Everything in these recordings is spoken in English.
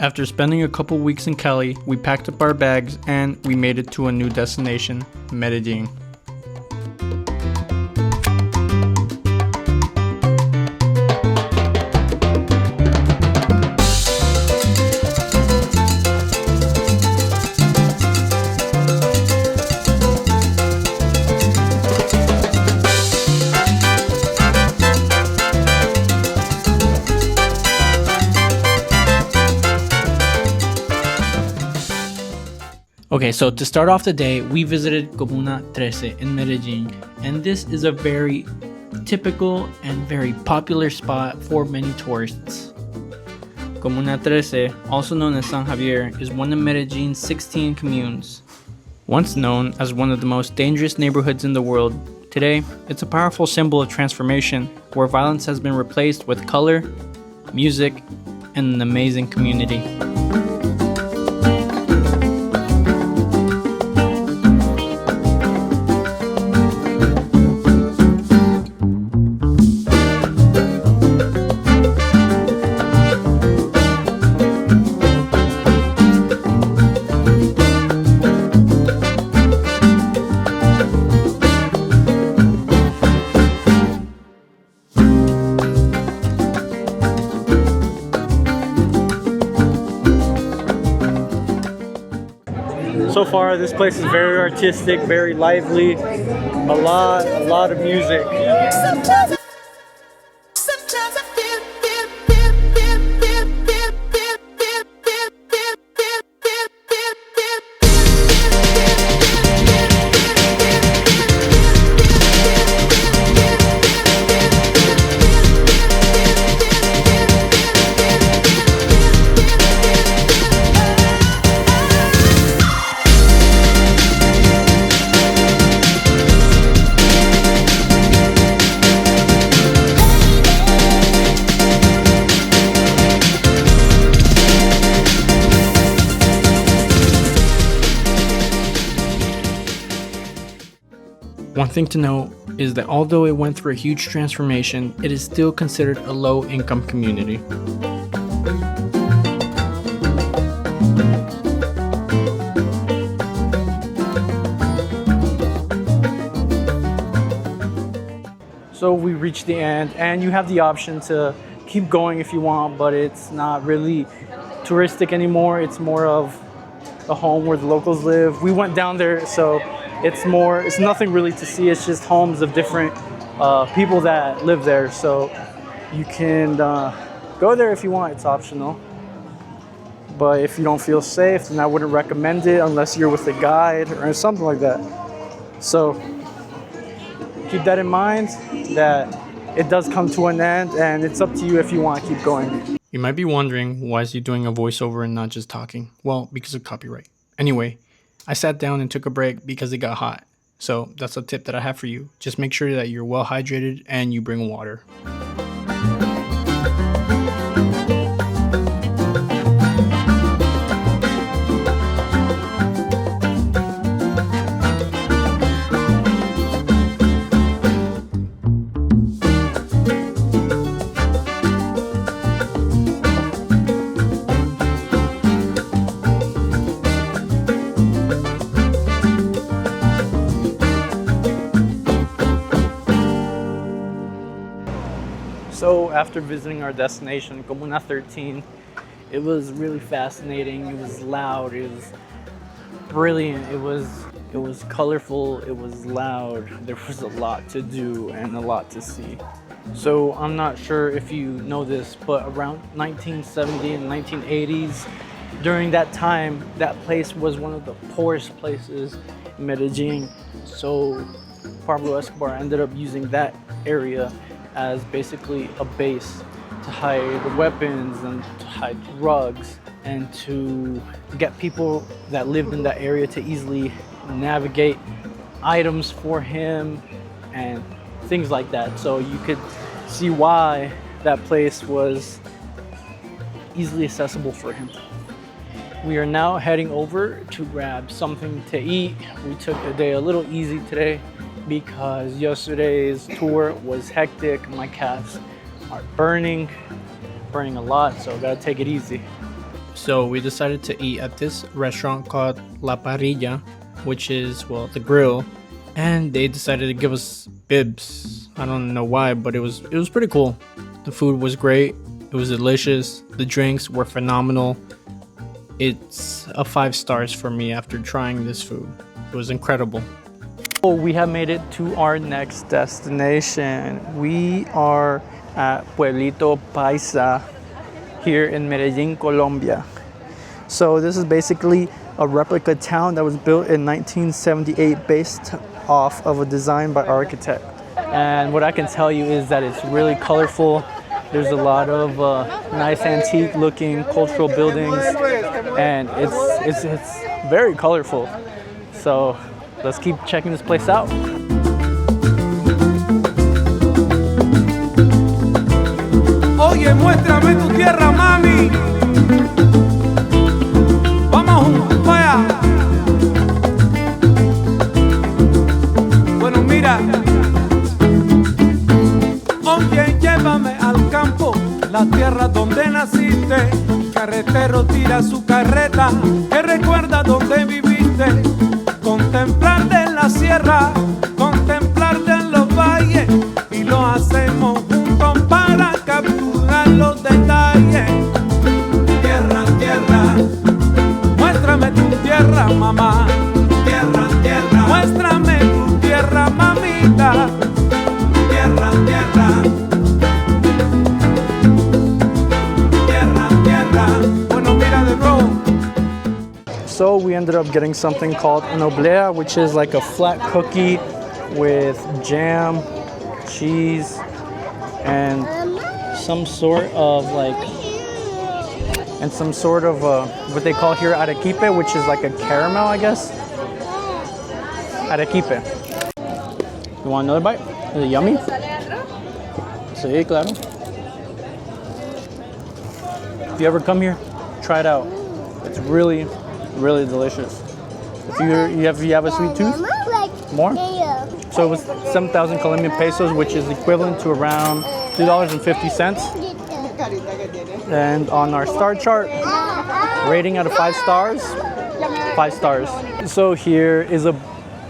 After spending a couple weeks in Cali, we packed up our bags and we made it to a new destination, Medellin. Okay, so to start off the day, we visited Comuna 13 in Medellin, and this is a very typical and very popular spot for many tourists. Comuna 13, also known as San Javier, is one of Medellin's 16 communes. Once known as one of the most dangerous neighborhoods in the world, today it's a powerful symbol of transformation where violence has been replaced with color, music, and an amazing community. So far, this place is very artistic, very lively, a lot of music. One thing to note is that although it went through a huge transformation, it is still considered a low-income community. So we reached the end, and you have the option to keep going if you want, but it's not really touristic anymore. It's more of a home where the locals live. We went down there, so it's nothing really to see. It's just homes of different people that live there. So you can go there if you want. It's optional. But if you don't feel safe, then I wouldn't recommend it unless you're with a guide or something like that. So keep that in mind, that it does come to an end, and it's up to you if you want to keep going. You might be wondering, why is he doing a voiceover and not just talking? Well, because of copyright. Anyway, I sat down and took a break because it got hot. So that's a tip that I have for you. Just make sure that you're well hydrated and you bring water. So after visiting our destination, Comuna 13, it was really fascinating. It was loud. It was brilliant. It was colorful. It was loud. There was a lot to do and a lot to see. So I'm not sure if you know this, but around 1970 and 1980s, during that time, that place was one of the poorest places in Medellin. So Pablo Escobar ended up using that area as basically a base to hide weapons and to hide drugs and to get people that lived in that area to easily navigate items for him and things like that. So you could see why that place was easily accessible for him. We are now heading over to grab something to eat. We took the day a little easy today because yesterday's tour was hectic. My calves are burning a lot, so I gotta take it easy. So we decided to eat at this restaurant called La Parrilla, which is, well, the grill, and they decided to give us bibs. I don't know why, but it was pretty cool. The food was great. It was delicious. The drinks were phenomenal. It's a 5 stars for me after trying this food. It was incredible. Oh, we have made it to our next destination. We are at Pueblito Paisa here in Medellin, Colombia. So this is basically a replica town that was built in 1978 based off of a design by architect. And what I can tell you is that it's really colorful. There's a lot of nice antique looking cultural buildings, and it's very colorful. So let's keep checking this place out. Oye, muéstrame tu tierra, mami. Vamos juntos para allá. Bueno, mira. Oye, llévame al campo, la tierra donde naciste. Carretero tira su carreta, que recuerda donde viviste. Contemplarte en la sierra, contemplarte en los valles, y lo hacemos juntos para capturar los detalles. Tierra, tierra, muéstrame tu tierra, mamá. Tierra, tierra, muéstrame tu tierra, mamita. Tierra, tierra, tierra, tierra. Bueno, mira de nuevo. So we ended up getting something called an oblea, which is like a flat cookie with jam, cheese, and some sort of what they call here arequipe, which is like a caramel, I guess. Arequipe. You want another bite? Is it yummy? Sí, claro. If you ever come here, try it out. It's really delicious. If you have a sweet tooth, more. So it was 7,000 Colombian pesos, which is equivalent to around $2.50. And on our star chart, rating out of 5 stars, 5 stars. So here is a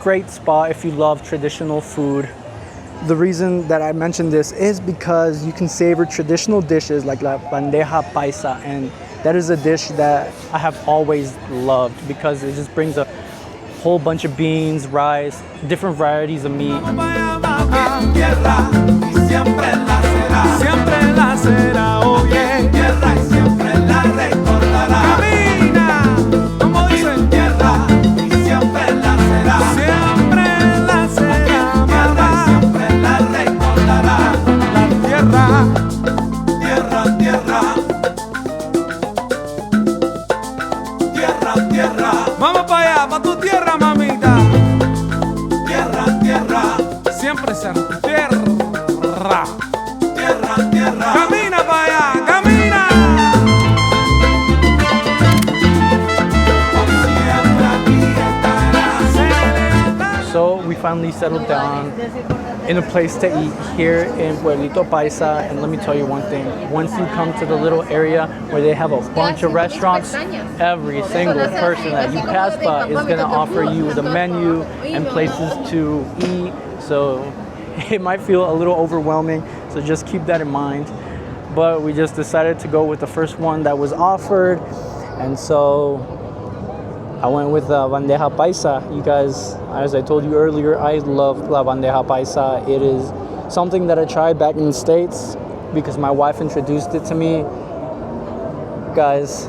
great spot if you love traditional food. The reason that I mentioned this is because you can savor traditional dishes like la bandeja paisa, and that is a dish that I have always loved because it just brings a whole bunch of beans, rice, different varieties of meat. Vamos para allá, para tu tierra, mamita. Tierra, tierra, siempre ser tu tierra. Tierra, tierra. Camina para allá, camina. So we finally settled down in a place to eat here in Pueblito Paisa, and let me tell you one thing. Once you come to the little area where they have a bunch of restaurants, every single person that you pass by is going to offer you the menu and places to eat. So it might feel a little overwhelming, so just keep that in mind. But we just decided to go with the first one that was offered, and so I went with bandeja paisa. You guys, as I told you earlier, I love la bandeja paisa. It is something that I tried back in the States because my wife introduced it to me. Guys,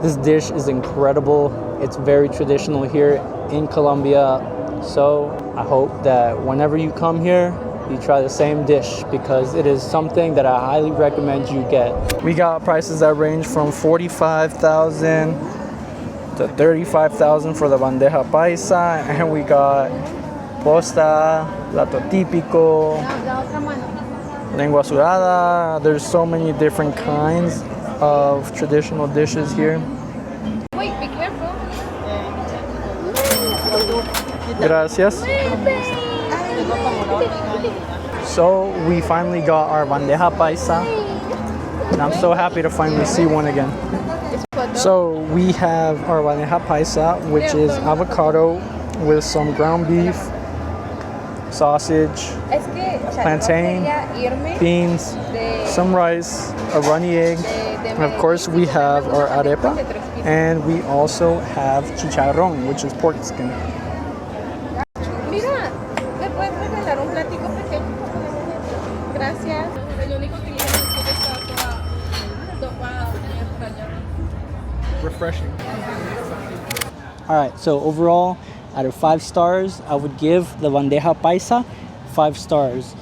this dish is incredible. It's very traditional here in Colombia. So I hope that whenever you come here, you try the same dish because it is something that I highly recommend you get. We got prices that range from 45,000 to 35,000 for the bandeja paisa, and we got posta, plato típico, lengua sudada. There's so many different kinds of traditional dishes here. Wait, be careful. Gracias. So we finally got our bandeja paisa, and I'm so happy to finally see one again. So we have our bandeja paisa, which is avocado with some ground beef, sausage, plantain, beans, some rice, a runny egg, and of course we have our arepa, and we also have chicharrón, which is pork skin. Mira, ¿le puedes regalar un platico pequeño? Gracias. El único que es que está toda Refreshing. All right, so overall, out of 5 stars, I would give the bandeja paisa 5 stars.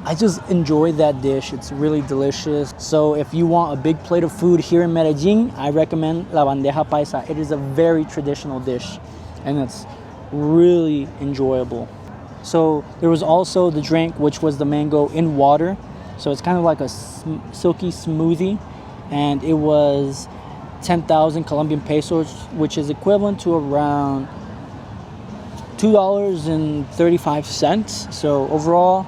I just enjoy that dish. It's really delicious. So if you want a big plate of food here in Medellin, I recommend la bandeja paisa. It is a very traditional dish, and it's really enjoyable. So there was also the drink, which was the mango in water. So it's kind of like a silky smoothie, and it was 10,000 Colombian pesos, which is equivalent to around $2.35. So overall,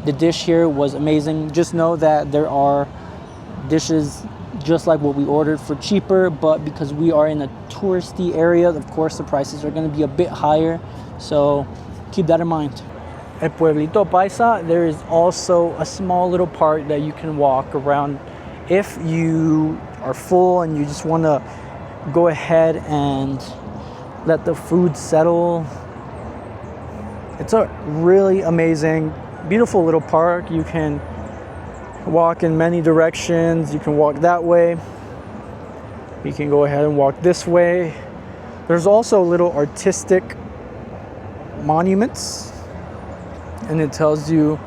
the dish here was amazing. Just know that there are dishes just like what we ordered for cheaper, but because we are in a touristy area, of course the prices are going to be a bit higher. So keep that in mind. At Pueblito Paisa, there is also a small little park that you can walk around if you are full and you just want to go ahead and let the food settle. It's a really amazing, beautiful little park. You can walk in many directions. You can walk that way. You can go ahead and walk this way. There's also little artistic monuments, and it tells you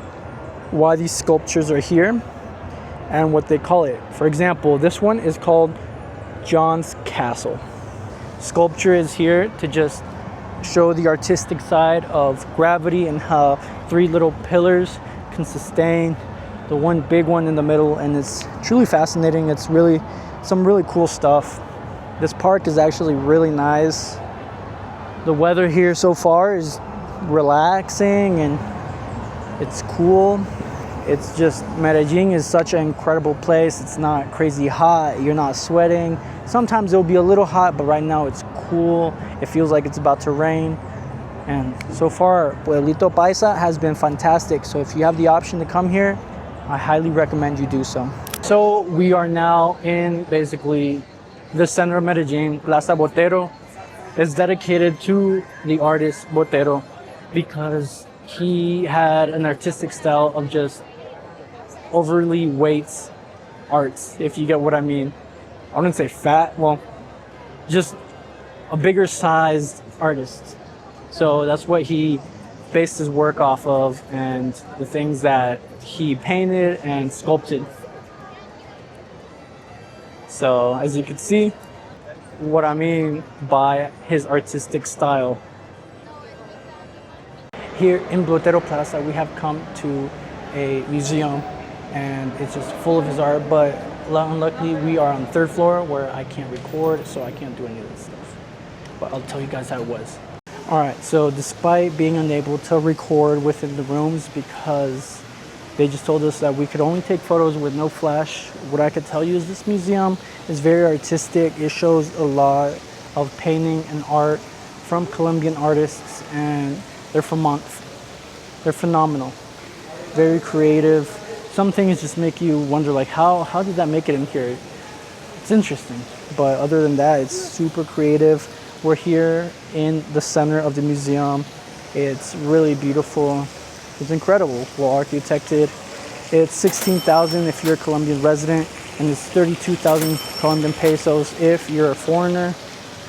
why these sculptures are here and what they call it. For example, this one is called John's Castle. Sculpture is here to just show the artistic side of gravity and how 3 little pillars can sustain the one big one in the middle, and it's truly fascinating. It's really some really cool stuff. This park is actually really nice. The weather here so far is relaxing and it's cool. It's just, Medellin is such an incredible place. It's not crazy hot. You're not sweating. Sometimes it'll be a little hot, but right now it's cool. It feels like it's about to rain. And so far, Pueblito Paisa has been fantastic. So if you have the option to come here, I highly recommend you do so. So we are now in basically the center of Medellin. Plaza Botero is dedicated to the artist Botero because he had an artistic style of just overly weights arts, if you get what I mean. I wouldn't say fat, well, just a bigger sized artist. So that's what he based his work off of, and the things that he painted and sculpted. So as you can see, what I mean by his artistic style. Here in Botero Plaza, we have come to a museum, and it's just full of his art, but unluckily we are on the 3rd floor where I can't record, so I can't do any of this stuff. But I'll tell you guys how it was. Alright, so despite being unable to record within the rooms because they just told us that we could only take photos with no flash, what I could tell you is this museum is very artistic. It shows a lot of painting and art from Colombian artists, and they're phenomenal. Very creative. Some things just make you wonder, like, how did that make it in here? It's interesting, but other than that, it's super creative. We're here in the center of the museum. It's really beautiful. It's incredible, well architected. It's 16,000 if you're a Colombian resident, and it's 32,000 Colombian pesos if you're a foreigner.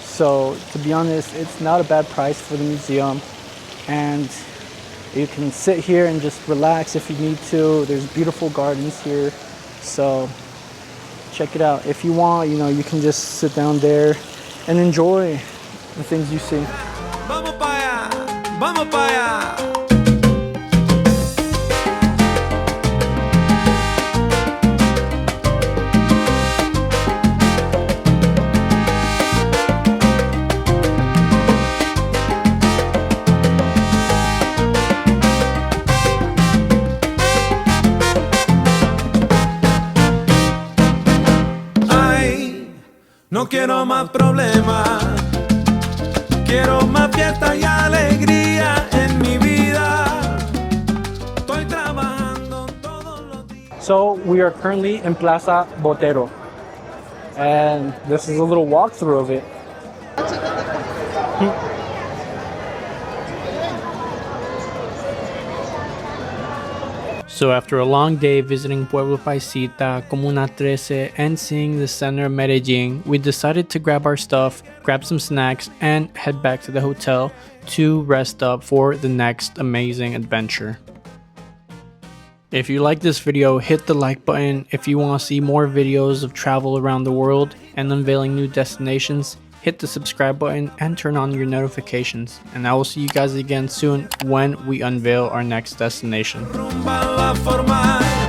So to be honest, it's not a bad price for the museum, and you can sit here and just relax if you need to. There's beautiful gardens here, so check it out. If you want, you can just sit down there and enjoy the things you see. Vamos pa' allá, vamos pa' allá. No quiero más problemas, quiero más fiesta y alegría en mi vida. Estoy trabajando todos los días. So we are currently in Plaza Botero, and this is a little walkthrough of it. So after a long day visiting Pueblito Paisa, Comuna 13, and seeing the center of Medellin, we decided to grab our stuff, grab some snacks, and head back to the hotel to rest up for the next amazing adventure. If you like this video, hit the like button. If you want to see more videos of travel around the world and unveiling new destinations, hit the subscribe button and turn on your notifications. And I will see you guys again soon when we unveil our next destination. Rumba la forma.